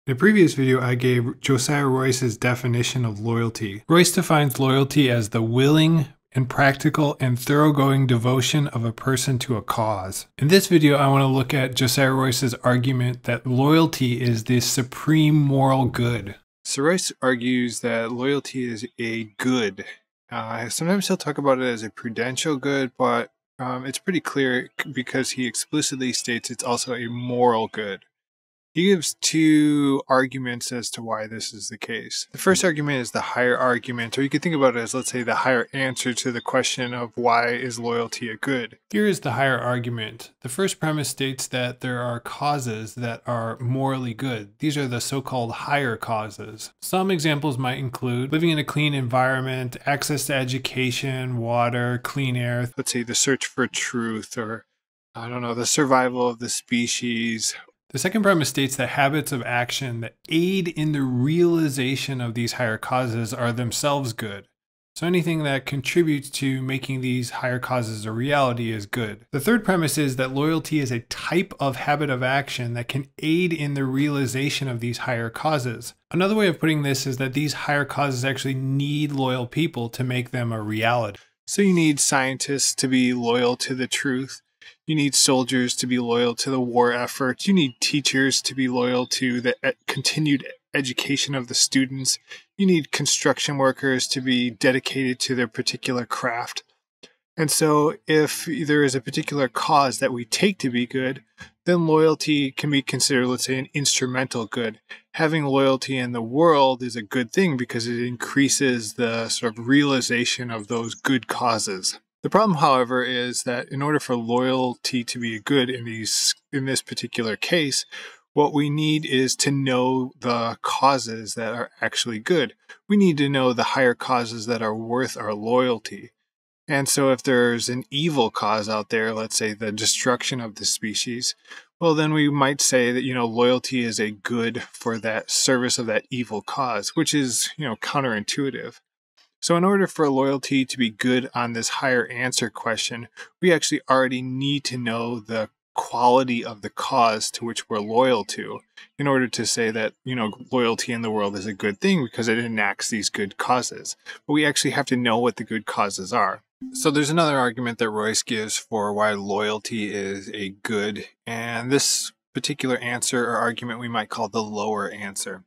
In a previous video, I gave Josiah Royce's definition of loyalty. Royce defines loyalty as the willing and practical and thoroughgoing devotion of a person to a cause. In this video, I want to look at Josiah Royce's argument that loyalty is the supreme moral good. So Royce argues that loyalty is a good. Sometimes he'll talk about it as a prudential good, but it's pretty clear because he explicitly states it's also a moral good. He gives two arguments as to why this is the case. The first argument is the higher argument, or you could think about it as, let's say, the higher answer to the question of why is loyalty a good. Here is the higher argument. The first premise states that there are causes that are morally good. These are the so-called higher causes. Some examples might include living in a clean environment, access to education, water, clean air. Let's say the search for truth, or I don't know, the survival of the species. The second premise states that habits of action that aid in the realization of these higher causes are themselves good. So anything that contributes to making these higher causes a reality is good. The third premise is that loyalty is a type of habit of action that can aid in the realization of these higher causes. Another way of putting this is that these higher causes actually need loyal people to make them a reality. So you need scientists to be loyal to the truth. You need soldiers to be loyal to the war effort. You need teachers to be loyal to the continued education of the students. You need construction workers to be dedicated to their particular craft. And so if there is a particular cause that we take to be good, then loyalty can be considered, let's say, an instrumental good. Having loyalty in the world is a good thing because it increases the sort of realization of those good causes. The problem, however, is that in order for loyalty to be good in this particular case, what we need is to know the causes that are actually good. We need to know the higher causes that are worth our loyalty. And so if there's an evil cause out there, let's say the destruction of the species, well, then we might say that, loyalty is a good for that service of that evil cause, which is, counterintuitive. So in order for loyalty to be good on this higher answer question, we actually already need to know the quality of the cause to which we're loyal to in order to say that, loyalty in the world is a good thing because it enacts these good causes. But we actually have to know what the good causes are. So there's another argument that Royce gives for why loyalty is a good, and this particular answer or argument we might call the lower answer.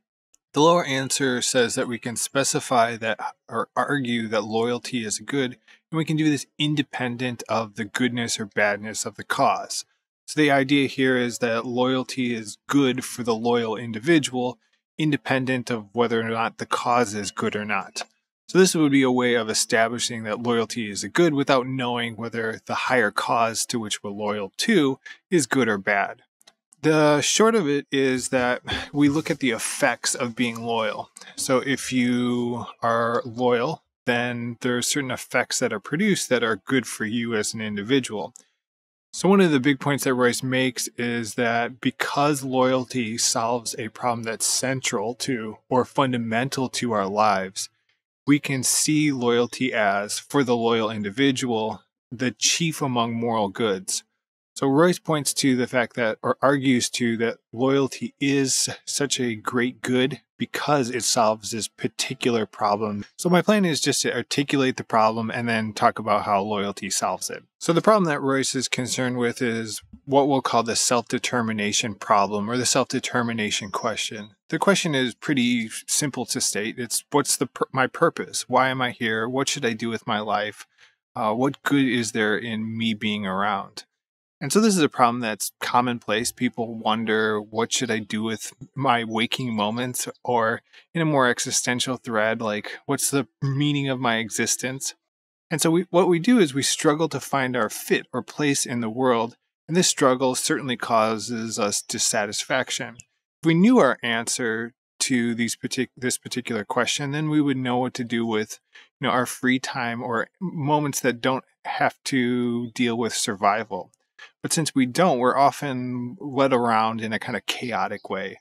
The lower answer says that we can specify that or argue that loyalty is good, and we can do this independent of the goodness or badness of the cause. So the idea here is that loyalty is good for the loyal individual, independent of whether or not the cause is good or not. So this would be a way of establishing that loyalty is a good without knowing whether the higher cause to which we're loyal to is good or bad. The short of it is that we look at the effects of being loyal. So if you are loyal, then there are certain effects that are produced that are good for you as an individual. So one of the big points that Royce makes is that because loyalty solves a problem that's central to or fundamental to our lives, we can see loyalty as, for the loyal individual, the chief among moral goods. So Royce points to the fact that, or argues to, that loyalty is such a great good because it solves this particular problem. So my plan is just to articulate the problem and then talk about how loyalty solves it. So the problem that Royce is concerned with is what we'll call the self-determination problem, or the self-determination question. The question is pretty simple to state. It's what's my purpose? Why am I here? What should I do with my life? What good is there in me being around? And so this is a problem that's commonplace. People wonder, what should I do with my waking moments? Or in a more existential thread, like, what's the meaning of my existence? And so what we do is we struggle to find our fit or place in the world. And this struggle certainly causes us dissatisfaction. If we knew our answer to this particular question, then we would know what to do with our free time or moments that don't have to deal with survival. But since we don't, we're often led around in a kind of chaotic way.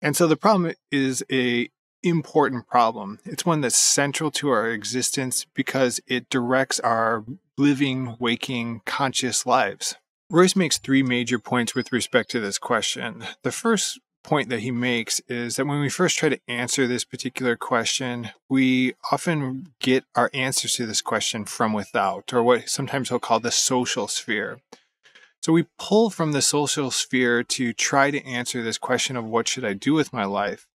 And so the problem is an important problem. It's one that's central to our existence because it directs our living, waking, conscious lives. Royce makes three major points with respect to this question. The first point that he makes is that when we first try to answer this particular question, we often get our answers to this question from without, or what sometimes he'll call the social sphere. So we pull from the social sphere to try to answer this question of what should I do with my life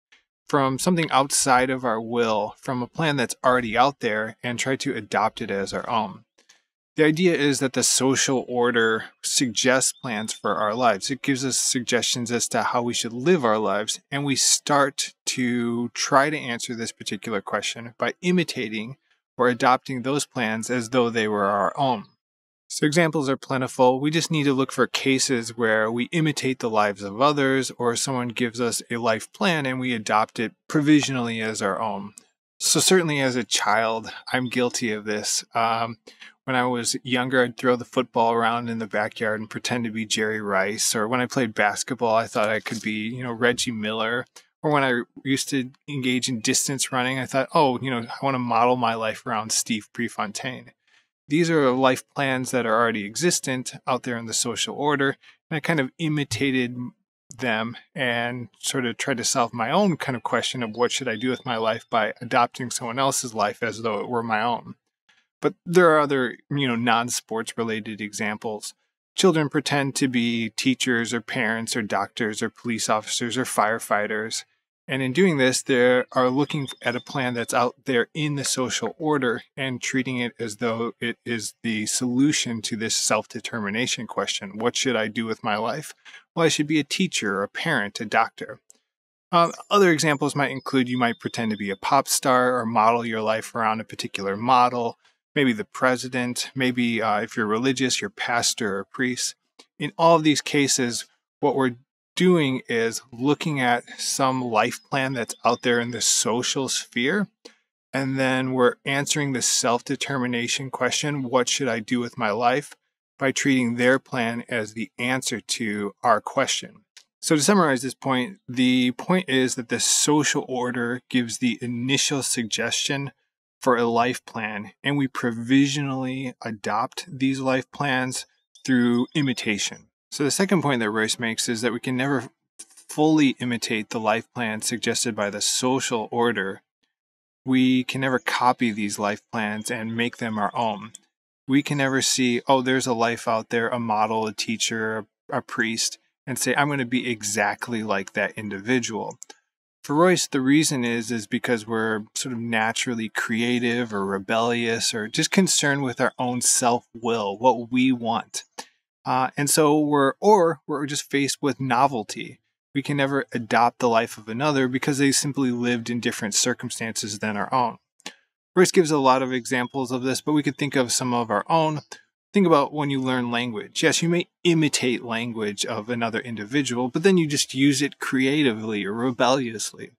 from something outside of our will, from a plan that's already out there, and try to adopt it as our own. The idea is that the social order suggests plans for our lives. It gives us suggestions as to how we should live our lives, and we start to try to answer this particular question by imitating or adopting those plans as though they were our own. So examples are plentiful. We just need to look for cases where we imitate the lives of others, or someone gives us a life plan and we adopt it provisionally as our own. So certainly as a child, I'm guilty of this. When I was younger, I'd throw the football around in the backyard and pretend to be Jerry Rice. Or when I played basketball, I thought I could be, Reggie Miller. Or when I used to engage in distance running, I thought, I want to model my life around Steve Prefontaine. These are life plans that are already existent out there in the social order. And I kind of imitated them and sort of tried to solve my own kind of question of what should I do with my life by adopting someone else's life as though it were my own. But there are other, non-sports related examples. Children pretend to be teachers or parents or doctors or police officers or firefighters. And in doing this, they are looking at a plan that's out there in the social order and treating it as though it is the solution to this self-determination question. What should I do with my life? Well, I should be a teacher, a parent, a doctor. Other examples might include you might pretend to be a pop star or model your life around a particular model, maybe the president, maybe if you're religious, your pastor or priest. In all of these cases, what we're doing is looking at some life plan that's out there in the social sphere, and then we're answering the self-determination question, what should I do with my life, by treating their plan as the answer to our question. So to summarize this point, the point is that the social order gives the initial suggestion for a life plan, and we provisionally adopt these life plans through imitation. So the second point that Royce makes is that we can never fully imitate the life plan suggested by the social order. We can never copy these life plans and make them our own. We can never see, there's a life out there, a model, a teacher, a priest, and say, I'm going to be exactly like that individual. For Royce, the reason is because we're sort of naturally creative or rebellious or just concerned with our own self-will, what we want. And so we're just faced with novelty. We can never adopt the life of another because they simply lived in different circumstances than our own. Royce gives a lot of examples of this, but we could think of some of our own. Think about when you learn language. Yes, you may imitate language of another individual, but then you just use it creatively or rebelliously.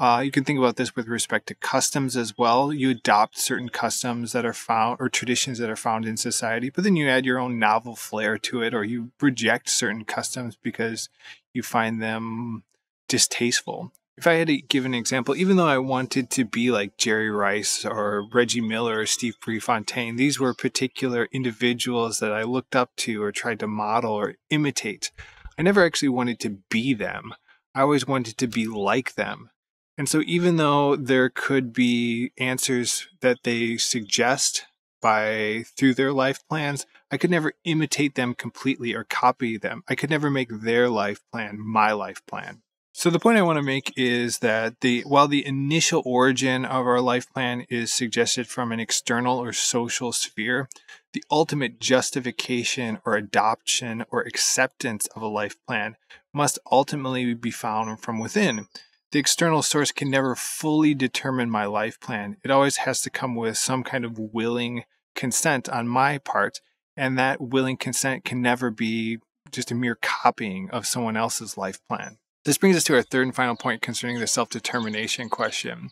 You can think about this with respect to customs as well. You adopt certain customs that are found or traditions that are found in society, but then you add your own novel flair to it, or you reject certain customs because you find them distasteful. If I had to give an example, even though I wanted to be like Jerry Rice or Reggie Miller or Steve Prefontaine, these were particular individuals that I looked up to or tried to model or imitate. I never actually wanted to be them. I always wanted to be like them. And so even though there could be answers that they suggest through their life plans, I could never imitate them completely or copy them. I could never make their life plan my life plan. So the point I want to make is that while the initial origin of our life plan is suggested from an external or social sphere, the ultimate justification or adoption or acceptance of a life plan must ultimately be found from within. The external source can never fully determine my life plan. It always has to come with some kind of willing consent on my part, and that willing consent can never be just a mere copying of someone else's life plan. This brings us to our third and final point concerning the self-determination question.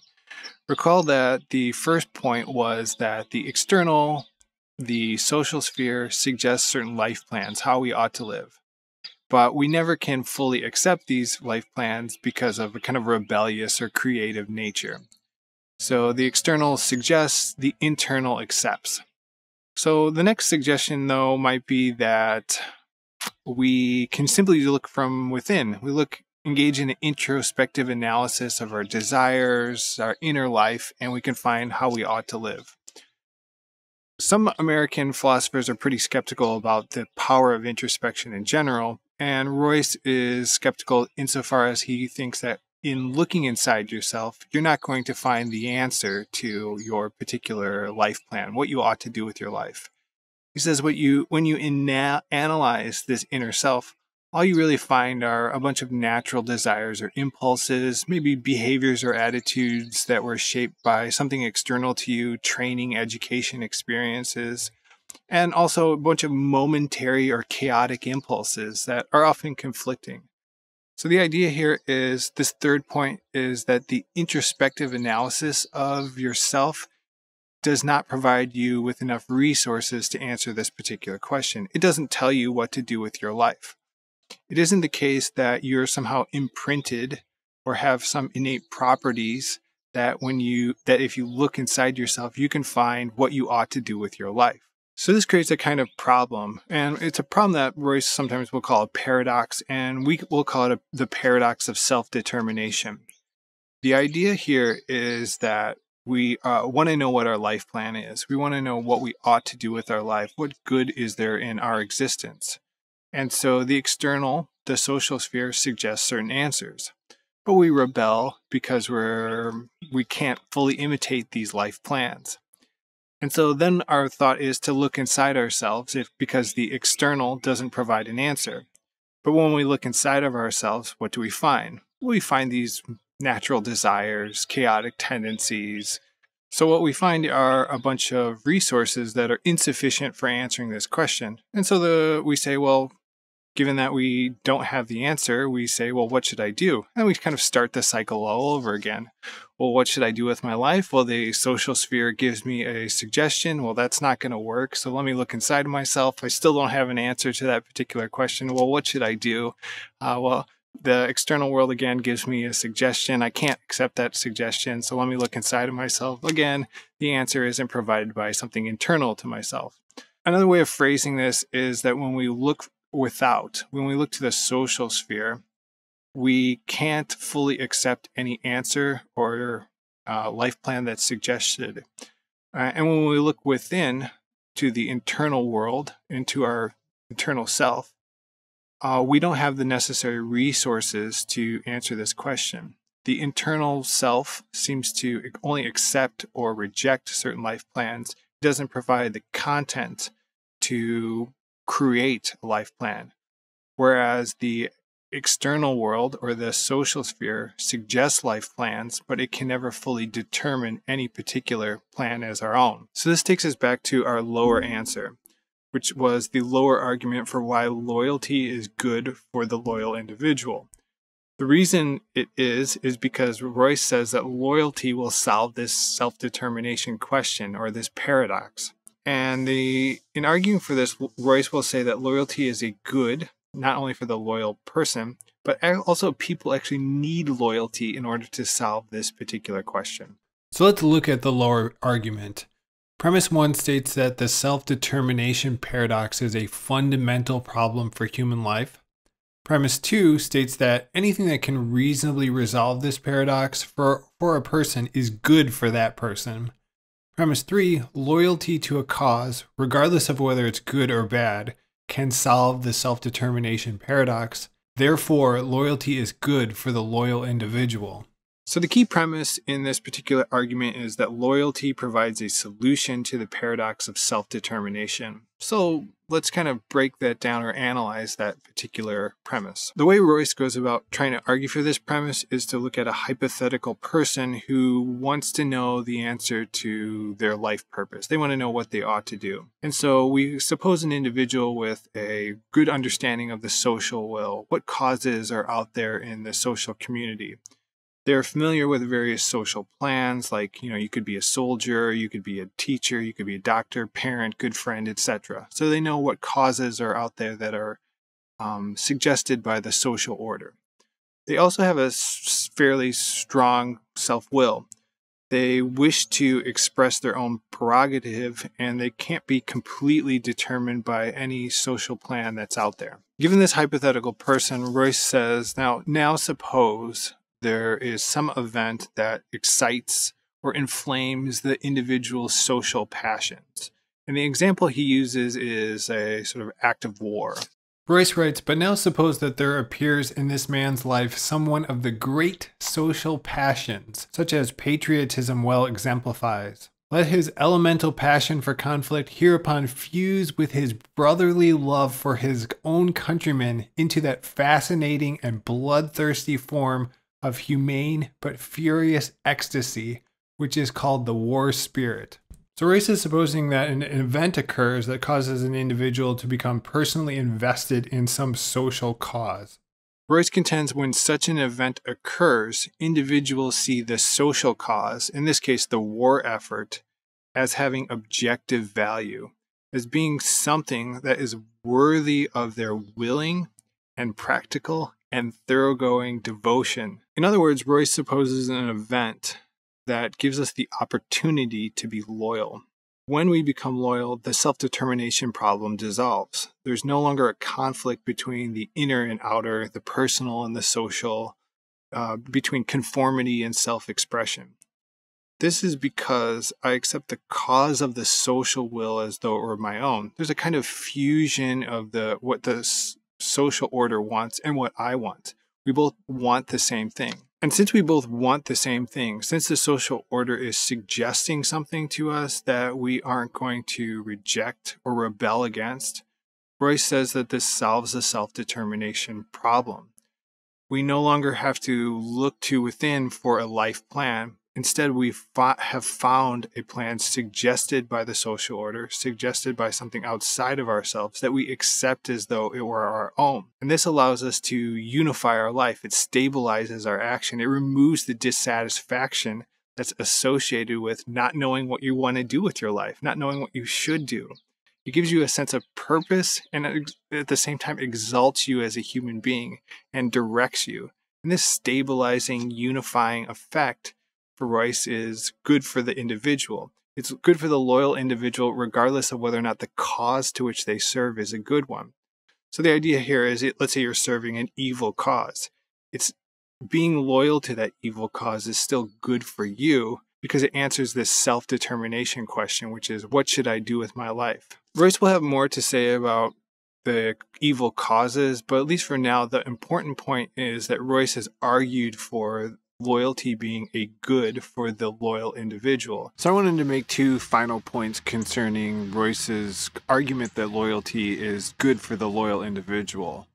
Recall that the first point was that the social sphere suggests certain life plans, how we ought to live. But we never can fully accept these life plans because of a kind of rebellious or creative nature. So the external suggests, the internal accepts. So the next suggestion, though, might be that we can simply look from within. We look engage in an introspective analysis of our desires, our inner life, and we can find how we ought to live. Some American philosophers are pretty skeptical about the power of introspection in general, and Royce is skeptical insofar as he thinks that in looking inside yourself, you're not going to find the answer to your particular life plan, what you ought to do with your life. He says when you analyze this inner self, all you really find are a bunch of natural desires or impulses, maybe behaviors or attitudes that were shaped by something external to you, training, education, experiences, and also a bunch of momentary or chaotic impulses that are often conflicting. So the idea here is, this third point is that the introspective analysis of yourself does not provide you with enough resources to answer this particular question. It doesn't tell you what to do with your life. It isn't the case that you're somehow imprinted or have some innate properties that if you look inside yourself, you can find what you ought to do with your life. So this creates a kind of problem, and it's a problem that Royce sometimes will call a paradox, and we will call it the paradox of self-determination. The idea here is that we want to know what our life plan is. We want to know what we ought to do with our life. What good is there in our existence? And so the external, the social sphere, suggests certain answers. But we rebel because we can't fully imitate these life plans. And so then our thought is to look inside ourselves because the external doesn't provide an answer. But when we look inside of ourselves, what do we find? We find these natural desires, chaotic tendencies. So what we find are a bunch of resources that are insufficient for answering this question. And so we say, well, given that we don't have the answer, we say, well, what should I do? And we kind of start the cycle all over again. Well, what should I do with my life? Well, the social sphere gives me a suggestion. Well, that's not going to work. So let me look inside myself. I still don't have an answer to that particular question. Well, what should I do? Well, the external world again gives me a suggestion. I can't accept that suggestion. So let me look inside of myself. Again, the answer isn't provided by something internal to myself. Another way of phrasing this is that when we look to the social sphere, we can't fully accept any answer or life plan that's suggested. And when we look within to the internal world, into our internal self, we don't have the necessary resources to answer this question. The internal self seems to only accept or reject certain life plans. It doesn't provide the content to create a life plan, whereas the external world or the social sphere suggests life plans, but it can never fully determine any particular plan as our own. So this takes us back to our lower answer, which was the lower argument for why loyalty is good for the loyal individual. The reason it is because Royce says that loyalty will solve this self-determination question, or this paradox. And in arguing for this, Royce will say that loyalty is a good, not only for the loyal person, but also people actually need loyalty in order to solve this particular question. So let's look at the lower argument. Premise 1 states that the self-determination paradox is a fundamental problem for human life. Premise 2 states that anything that can reasonably resolve this paradox for a person is good for that person. Premise 3, loyalty to a cause, regardless of whether it's good or bad, can solve the self-determination paradox. Therefore, loyalty is good for the loyal individual. So the key premise in this particular argument is that loyalty provides a solution to the paradox of self-determination. So let's kind of break that down or analyze that particular premise. The way Royce goes about trying to argue for this premise is to look at a hypothetical person who wants to know the answer to their life purpose. They want to know what they ought to do. And so we suppose an individual with a good understanding of the social will, what causes are out there in the social community. They're familiar with various social plans, like, you could be a soldier, you could be a teacher, you could be a doctor, parent, good friend, etc. So they know what causes are out there that are suggested by the social order. They also have a fairly strong self-will. They wish to express their own prerogative, and they can't be completely determined by any social plan that's out there. Given this hypothetical person, Royce says, now suppose there is some event that excites or inflames the individual's social passions. And the example he uses is a sort of act of war. Royce writes, but now suppose that there appears in this man's life someone of the great social passions, such as patriotism well exemplifies. Let his elemental passion for conflict hereupon fuse with his brotherly love for his own countrymen into that fascinating and bloodthirsty form of humane but furious ecstasy, which is called the war spirit. So Royce is supposing that an event occurs that causes an individual to become personally invested in some social cause. Royce contends when such an event occurs, individuals see the social cause, in this case the war effort, as having objective value, as being something that is worthy of their willing and practical and thoroughgoing devotion. In other words, Royce supposes an event that gives us the opportunity to be loyal. When we become loyal, the self-determination problem dissolves. There's no longer a conflict between the inner and outer, the personal and the social, between conformity and self-expression. This is because I accept the cause of the social will as though it were my own. There's a kind of fusion of what the social order wants and what I want. We both want the same thing. And since we both want the same thing, since the social order is suggesting something to us that we aren't going to reject or rebel against, Royce says that this solves the self-determination problem. We no longer have to look to within for a life plan. Instead, we have found a plan suggested by the social order, suggested by something outside of ourselves that we accept as though it were our own. And this allows us to unify our life. It stabilizes our action. It removes the dissatisfaction that's associated with not knowing what you want to do with your life, not knowing what you should do. It gives you a sense of purpose and at the same time exalts you as a human being and directs you. And this stabilizing, unifying effect for Royce is good for the individual. It's good for the loyal individual regardless of whether or not the cause to which they serve is a good one. So the idea here is, let's say you're serving an evil cause. It's being loyal to that evil cause is still good for you because it answers this self-determination question, which is, what should I do with my life? Royce will have more to say about the evil causes, but at least for now, the important point is that Royce has argued for loyalty being a good for the loyal individual. So I wanted to make two final points concerning Royce's argument that loyalty is good for the loyal individual.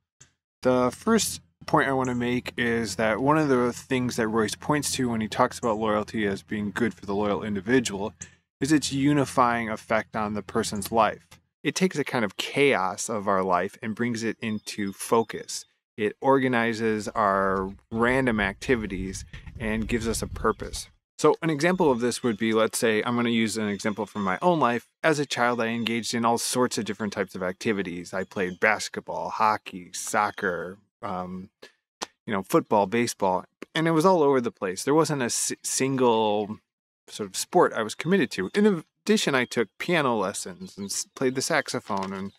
The first point I want to make is that one of the things that Royce points to when he talks about loyalty as being good for the loyal individual is its unifying effect on the person's life. It takes a kind of chaos of our life and brings it into focus. It organizes our random activities and gives us a purpose. So an example of this would be, let's say, I'm going to use an example from my own life. As a child, I engaged in all sorts of different types of activities. I played basketball, hockey, soccer, football, baseball, and it was all over the place. There wasn't a single sort of sport I was committed to. In addition, I took piano lessons and played the saxophone and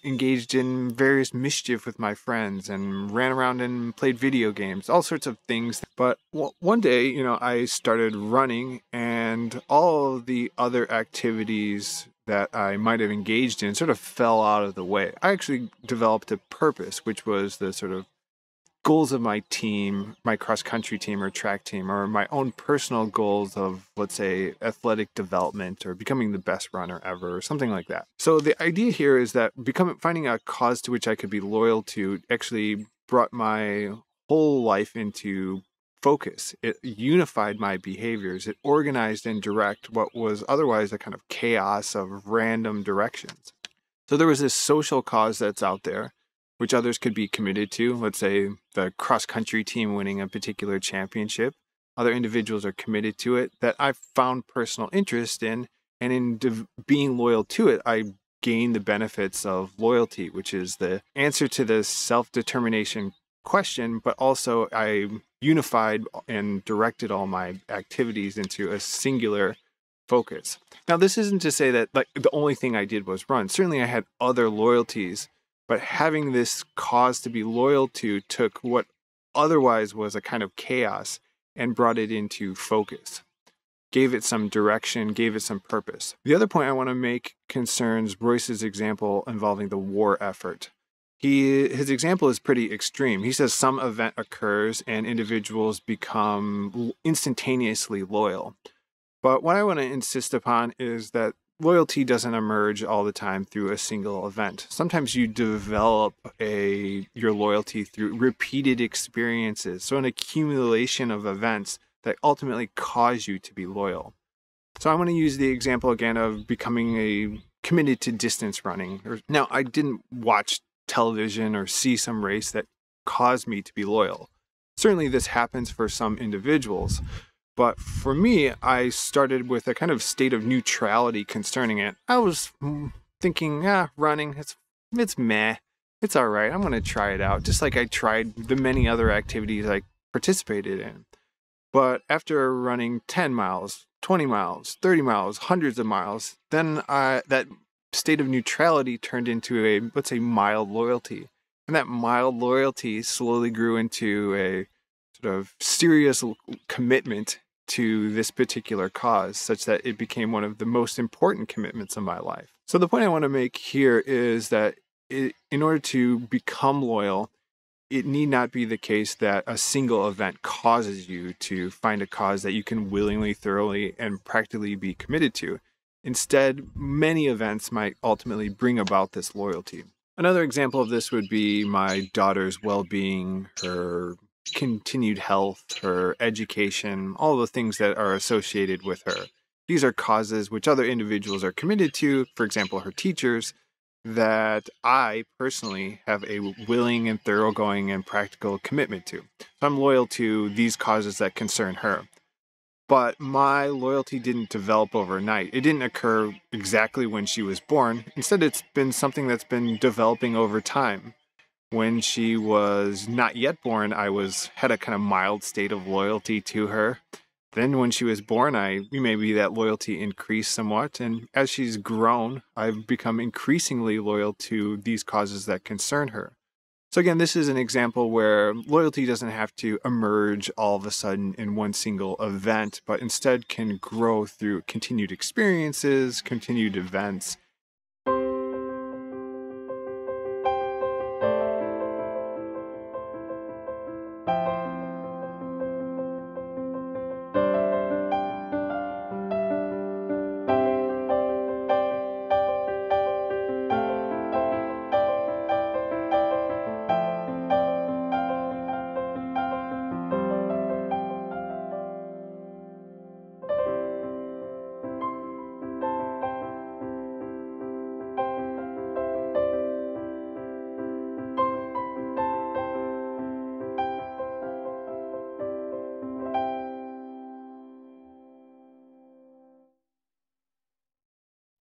engaged in various mischief with my friends and ran around and played video games, all sorts of things. But one day, I started running, and all of the other activities that I might have engaged in sort of fell out of the way. I actually developed a purpose, which was the sort of goals of my team, my cross-country team or track team, or my own personal goals of, let's say, athletic development or becoming the best runner ever or something like that. So the idea here is that finding a cause to which I could be loyal to actually brought my whole life into focus. It unified my behaviors. It organized and directed what was otherwise a kind of chaos of random directions. So there was this social cause that's out there, which others could be committed to. Let's say the cross-country team winning a particular championship. Other individuals are committed to it that I've found personal interest in, and in being loyal to it, I gain the benefits of loyalty, which is the answer to the self-determination question, but also I unified and directed all my activities into a singular focus. Now, this isn't to say that like the only thing I did was run. Certainly I had other loyalties, but having this cause to be loyal to took what otherwise was a kind of chaos and brought it into focus, gave it some direction, gave it some purpose. The other point I want to make concerns Royce's example involving the war effort. His example is pretty extreme. He says some event occurs and individuals become instantaneously loyal. But what I want to insist upon is that loyalty doesn't emerge all the time through a single event. Sometimes you develop your loyalty through repeated experiences, so an accumulation of events that ultimately cause you to be loyal. So I want to use the example again of becoming committed to distance running. Now, I didn't watch television or see some race that caused me to be loyal. Certainly this happens for some individuals, but for me, I started with a kind of state of neutrality concerning it. I was thinking, running, it's meh, it's all right, I'm going to try it out, just like I tried the many other activities I participated in. But after running 10 miles, 20 miles, 30 miles, hundreds of miles, then that state of neutrality turned into a, let's say, mild loyalty. And that mild loyalty slowly grew into a sort of serious commitment to this particular cause, such that it became one of the most important commitments of my life. So the point I want to make here is that in order to become loyal, it need not be the case that a single event causes you to find a cause that you can willingly, thoroughly, and practically be committed to. Instead, many events might ultimately bring about this loyalty. Another example of this would be my daughter's well-being, her continued health, her education, all the things that are associated with her. These are causes which other individuals are committed to, for example, her teachers, that I personally have a willing and thoroughgoing and practical commitment to. So I'm loyal to these causes that concern her. But my loyalty didn't develop overnight. It didn't occur exactly when she was born. Instead, it's been something that's been developing over time. When she was not yet born, I had a kind of mild state of loyalty to her. Then when she was born, maybe that loyalty increased somewhat. And as she's grown, I've become increasingly loyal to these causes that concern her. So again, this is an example where loyalty doesn't have to emerge all of a sudden in one single event, but instead can grow through continued experiences, continued events,